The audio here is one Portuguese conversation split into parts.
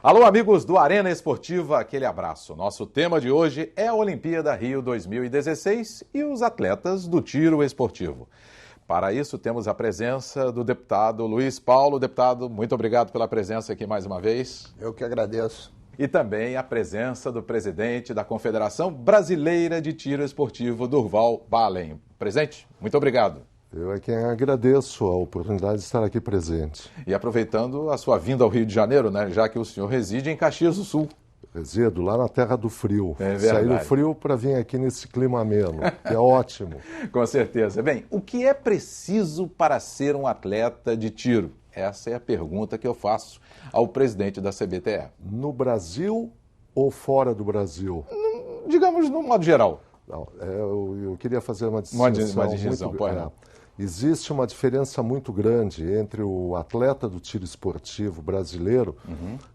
Alô, amigos do Arena Esportiva, aquele abraço. Nosso tema de hoje é a Olimpíada Rio 2016 e os atletas do tiro esportivo. Para isso, temos a presença do deputado Luiz Paulo. Deputado, muito obrigado pela presença aqui mais uma vez. Eu que agradeço. E também a presença do presidente da Confederação Brasileira de Tiro Esportivo, Durval Balen. Presente? Muito obrigado. Eu é quem agradeço a oportunidade de estar aqui presente. E aproveitando a sua vinda ao Rio de Janeiro, né, já que o senhor reside em Caxias do Sul. Resido lá na terra do frio. É verdade. Saí do frio para vir aqui nesse clima ameno, que é ótimo. Com certeza. Bem, o que é preciso para ser um atleta de tiro? Essa é a pergunta que eu faço ao presidente da CBTE. No Brasil ou fora do Brasil? Digamos, no modo geral. Não, eu queria fazer uma distinção. Uma distinção, pode não. Existe uma diferença muito grande entre o atleta do tiro esportivo brasileiro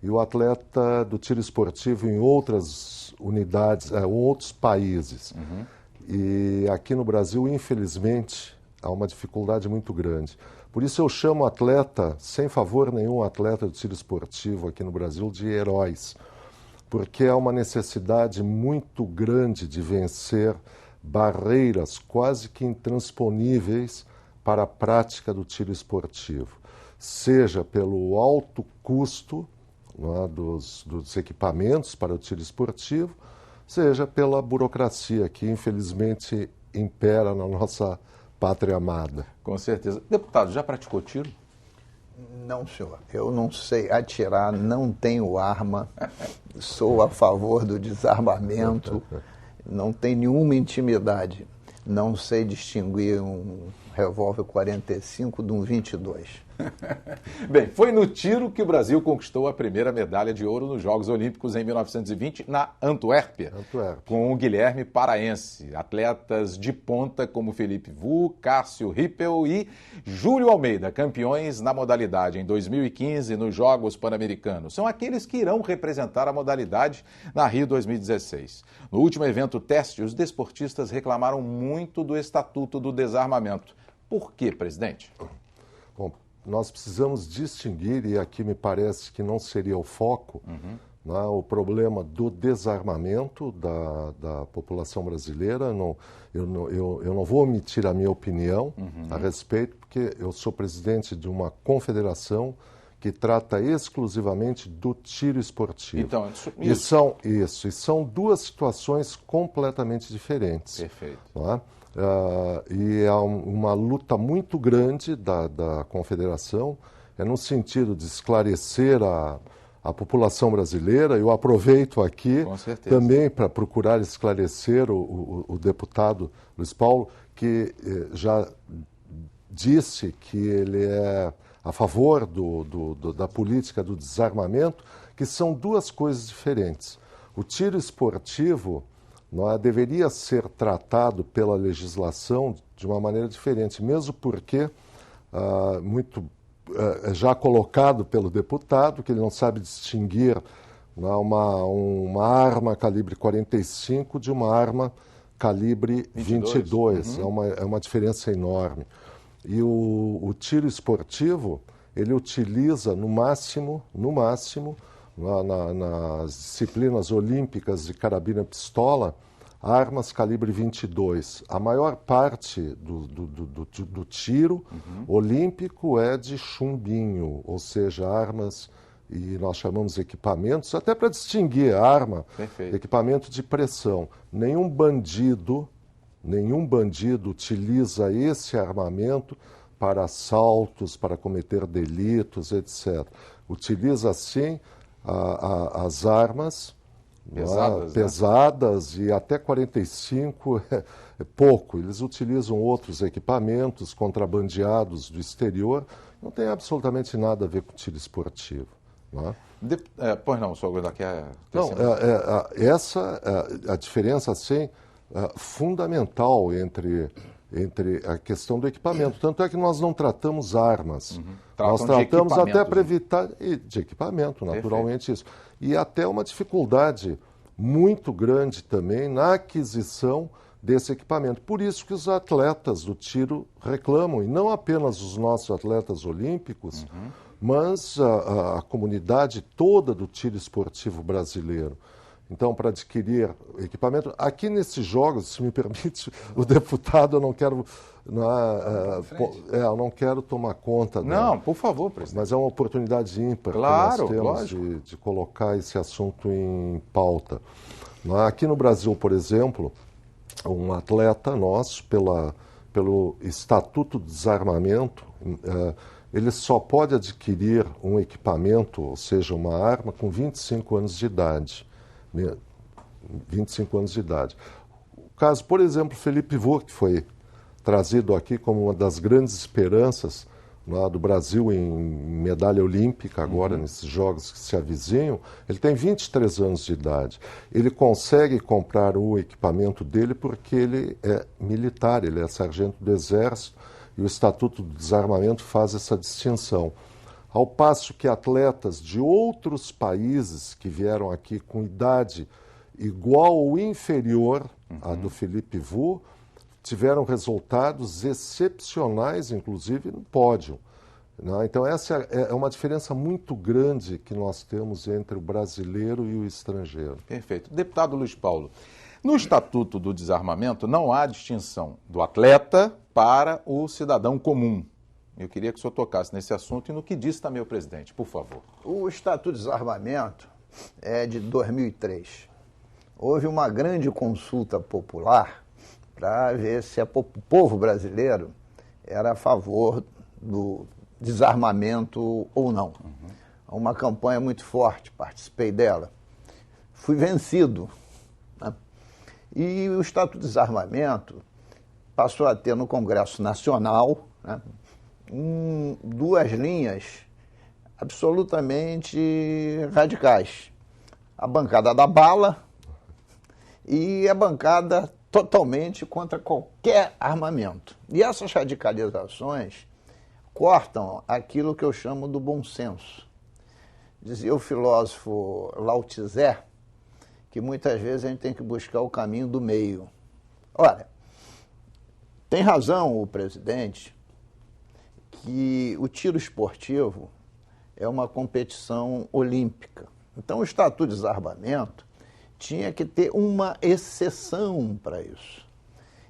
e o atleta do tiro esportivo em outras unidades, outros países. E aqui no Brasil, infelizmente, há uma dificuldade muito grande. Por isso eu chamo atleta, sem favor nenhum, atleta do tiro esportivo aqui no Brasil, de heróis. Porque há uma necessidade muito grande de vencer barreiras quase que intransponíveis para a prática do tiro esportivo, seja pelo alto custo dos equipamentos para o tiro esportivo, seja pela burocracia que infelizmente impera na nossa pátria amada. Com certeza. Deputado, já praticou tiro? Não, senhor. Eu não sei atirar, não tenho arma, sou a favor do desarmamento, não tenho nenhuma intimidade. Não sei distinguir um revólver 45 de um 22. Bem, foi no tiro que o Brasil conquistou a primeira medalha de ouro nos Jogos Olímpicos em 1920, na Antuérpia, com o Guilherme Paraense. Atletas de ponta como Felipe Vu, Cássio Rippel e Júlio Almeida, campeões na modalidade em 2015 nos Jogos Pan-Americanos. São aqueles que irão representar a modalidade na Rio 2016. No último evento teste, os desportistas reclamaram muito do Estatuto do Desarmamento. Por quê, presidente? Bom, nós precisamos distinguir, e aqui me parece que não seria o foco, o problema do desarmamento da população brasileira. Eu não vou omitir a minha opinião a respeito, porque eu sou presidente de uma confederação que trata exclusivamente do tiro esportivo. Então, E são duas situações completamente diferentes. Perfeito. Não é? E há uma luta muito grande da Confederação, no sentido de esclarecer a população brasileira. Eu aproveito aqui também para procurar esclarecer o deputado Luiz Paulo, que já disse que ele é a favor da política do desarmamento, que são duas coisas diferentes. O tiro esportivo deveria ser tratado pela legislação de uma maneira diferente, mesmo porque, já colocado pelo deputado, que ele não sabe distinguir uma arma calibre 45 de uma arma calibre 22. É uma diferença enorme. E o tiro esportivo, ele utiliza no máximo, nas disciplinas olímpicas de carabina-pistola, armas calibre 22. A maior parte do tiro olímpico é de chumbinho, ou seja, armas, e nós chamamos equipamentos, até para distinguir arma, equipamento de pressão. Nenhum bandido utiliza esse armamento para assaltos, para cometer delitos, etc. Utiliza, sim, as armas pesadas, e até 45 é pouco. Eles utilizam outros equipamentos contrabandeados do exterior. Não tem absolutamente nada a ver com tiro esportivo. Pois não, o senhor quer... Não, essa é a diferença, assim, fundamental entre a questão do equipamento. Tanto é que nós não tratamos armas. Nós tratamos até para evitar de equipamento, naturalmente. Isso. E até uma dificuldade muito grande também na aquisição desse equipamento. Por isso que os atletas do tiro reclamam, e não apenas os nossos atletas olímpicos, mas a comunidade toda do tiro esportivo brasileiro. Então, para adquirir equipamento, aqui nesses jogos, se me permite, o deputado, eu não quero, eu não quero tomar conta. Não, por favor, presidente. Mas é uma oportunidade ímpar claro, que nós temos de colocar esse assunto em pauta. Aqui no Brasil, por exemplo, um atleta nosso, pelo Estatuto do Desarmamento, ele só pode adquirir um equipamento, ou seja, uma arma, com 25 anos de idade. 25 anos de idade. O caso, por exemplo, Felipe Vô, que foi trazido aqui como uma das grandes esperanças do Brasil em medalha olímpica agora, nesses jogos que se avizinham, ele tem 23 anos de idade. Ele consegue comprar o equipamento dele porque ele é militar, ele é sargento do Exército, e o Estatuto do Desarmamento faz essa distinção. Ao passo que atletas de outros países que vieram aqui com idade igual ou inferior à do Felipe Vô, tiveram resultados excepcionais, inclusive no pódio. Então, essa é uma diferença muito grande que nós temos entre o brasileiro e o estrangeiro. Perfeito. Deputado Luiz Paulo, no Estatuto do Desarmamento não há distinção do atleta para o cidadão comum. Eu queria que o senhor tocasse nesse assunto e no que disse também o presidente, por favor. O Estatuto de Desarmamento é de 2003. Houve uma grande consulta popular para ver se o povo brasileiro era a favor do desarmamento ou não. Uma campanha muito forte, participei dela. Fui vencido. Né? E o Estatuto de Desarmamento passou a ter no Congresso Nacional, né, duas linhas absolutamente radicais. A bancada da bala e a bancada totalmente contra qualquer armamento. E essas radicalizações cortam aquilo que eu chamo do bom senso. Dizia o filósofo Lao Tse que muitas vezes a gente tem que buscar o caminho do meio. Olha, tem razão o presidente que o tiro esportivo é uma competição olímpica. Então, o Estatuto de Desarmamento tinha que ter uma exceção para isso.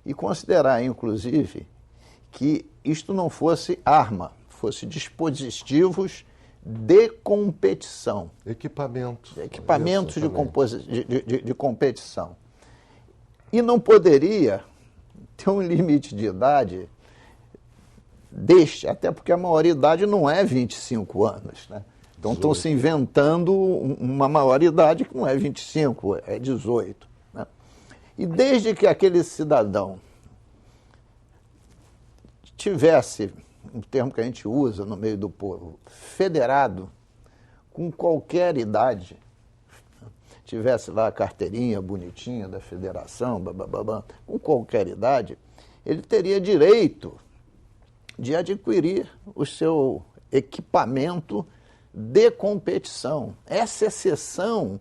E considerar, inclusive, que isto não fosse arma, fosse dispositivos de competição. Equipamentos de competição. E não poderia ter um limite de idade até porque a maioridade não é 25 anos, né? Então estão se inventando uma maioridade que não é 25, é 18. Né? E desde que aquele cidadão tivesse, um termo que a gente usa no meio do povo, federado com qualquer idade, tivesse lá a carteirinha bonitinha da federação, com qualquer idade, ele teria direito de adquirir o seu equipamento de competição. Essa exceção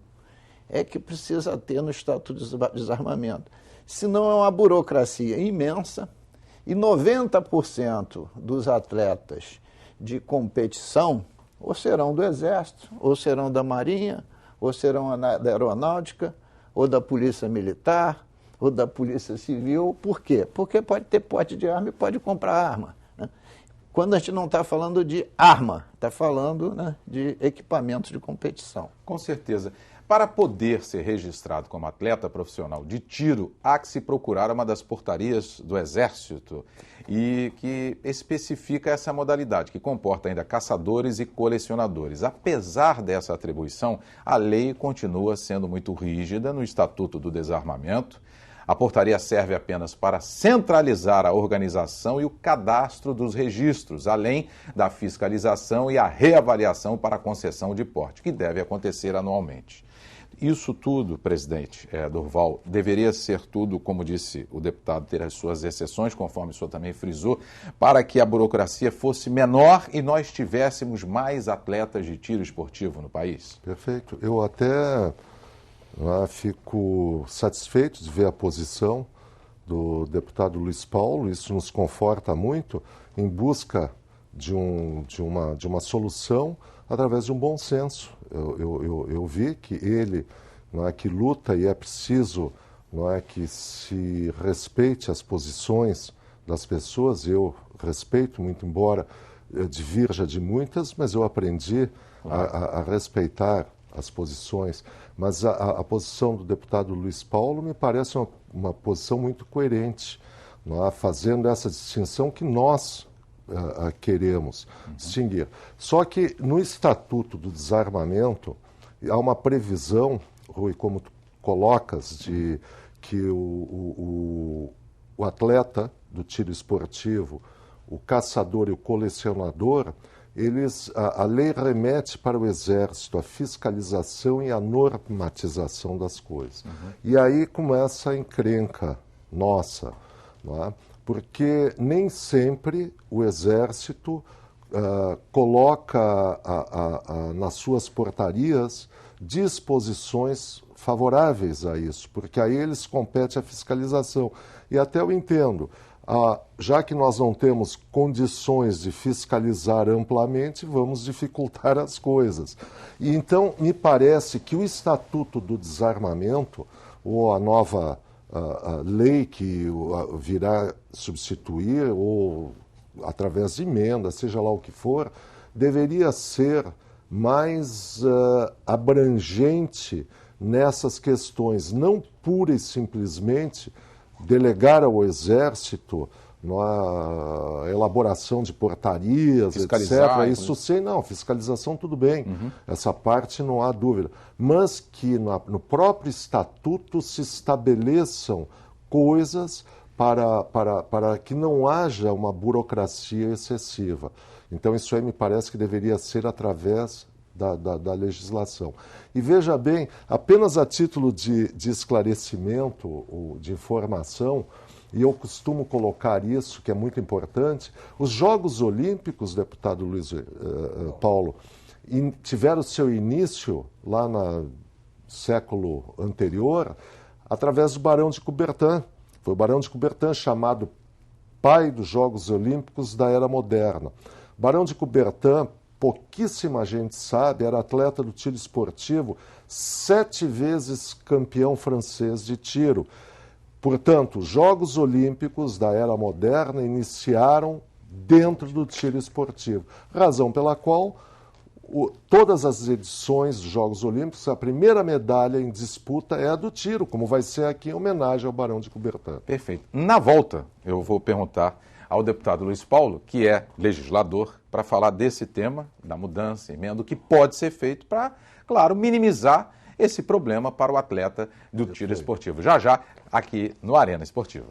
é que precisa ter no Estatuto de Desarmamento. Senão é uma burocracia imensa e 90% dos atletas de competição ou serão do Exército, ou serão da Marinha, ou serão da Aeronáutica, ou da Polícia Militar, ou da Polícia Civil. Por quê? Porque pode ter porte de arma e pode comprar arma. Quando a gente não está falando de arma, está falando, né, de equipamentos de competição. Com certeza. Para poder ser registrado como atleta profissional de tiro, há que se procurar uma das portarias do Exército e que especifica essa modalidade, que comporta ainda caçadores e colecionadores. Apesar dessa atribuição, a lei continua sendo muito rígida no Estatuto do Desarmamento. A portaria serve apenas para centralizar a organização e o cadastro dos registros, além da fiscalização e a reavaliação para a concessão de porte, que deve acontecer anualmente. Isso tudo, presidente Durval, deveria ser tudo, como disse o deputado, ter as suas exceções, conforme o senhor também frisou, para que a burocracia fosse menor e nós tivéssemos mais atletas de tiro esportivo no país? Perfeito. Eu até fico satisfeito de ver a posição do deputado Luiz Paulo, isso nos conforta muito em busca de uma solução através de um bom senso. Eu vi que ele, não é, que luta, e é preciso, não é, que se respeite as posições das pessoas. Eu respeito muito, embora divirja de muitas, mas eu aprendi a respeitar as posições. Mas a posição do deputado Luiz Paulo me parece uma posição muito coerente, não é, fazendo essa distinção que nós queremos distinguir. Só que no Estatuto do Desarmamento há uma previsão, Rui, como tu colocas, de que o atleta do tiro esportivo, o caçador e o colecionador, a lei remete para o Exército a fiscalização e a normatização das coisas. E aí começa a encrenca nossa, não é? Porque nem sempre o Exército coloca nas suas portarias disposições favoráveis a isso, porque a eles compete a fiscalização. E até eu entendo, já que nós não temos condições de fiscalizar amplamente, vamos dificultar as coisas. E então, me parece que o Estatuto do Desarmamento, ou a nova a lei que virá substituir, ou através de emenda, seja lá o que for, deveria ser mais abrangente nessas questões, não pura e simplesmente delegar ao Exército a elaboração de portarias, fiscalizar, etc. Isso sim, não, fiscalização tudo bem, essa parte não há dúvida. Mas que no próprio Estatuto se estabeleçam coisas para que não haja uma burocracia excessiva. Então isso aí me parece que deveria ser através da legislação. E veja bem, apenas a título de esclarecimento, ou de informação, e eu costumo colocar isso, que é muito importante, os Jogos Olímpicos, deputado Luiz Paulo, tiveram seu início lá no século anterior, através do Barão de Coubertin. Foi o Barão de Coubertin chamado pai dos Jogos Olímpicos da Era Moderna. Barão de Coubertin, pouquíssima gente sabe, era atleta do tiro esportivo, 7 vezes campeão francês de tiro. Portanto, os Jogos Olímpicos da Era Moderna iniciaram dentro do tiro esportivo, razão pela qual todas as edições dos Jogos Olímpicos, a primeira medalha em disputa é a do tiro, como vai ser aqui em homenagem ao Barão de Coubertin. Perfeito. Na volta, eu vou perguntar ao deputado Luiz Paulo, que é legislador, para falar desse tema, da mudança, emenda, o que pode ser feito para, claro, minimizar esse problema para o atleta do tiro esportivo. Já, aqui no Arena Esportiva.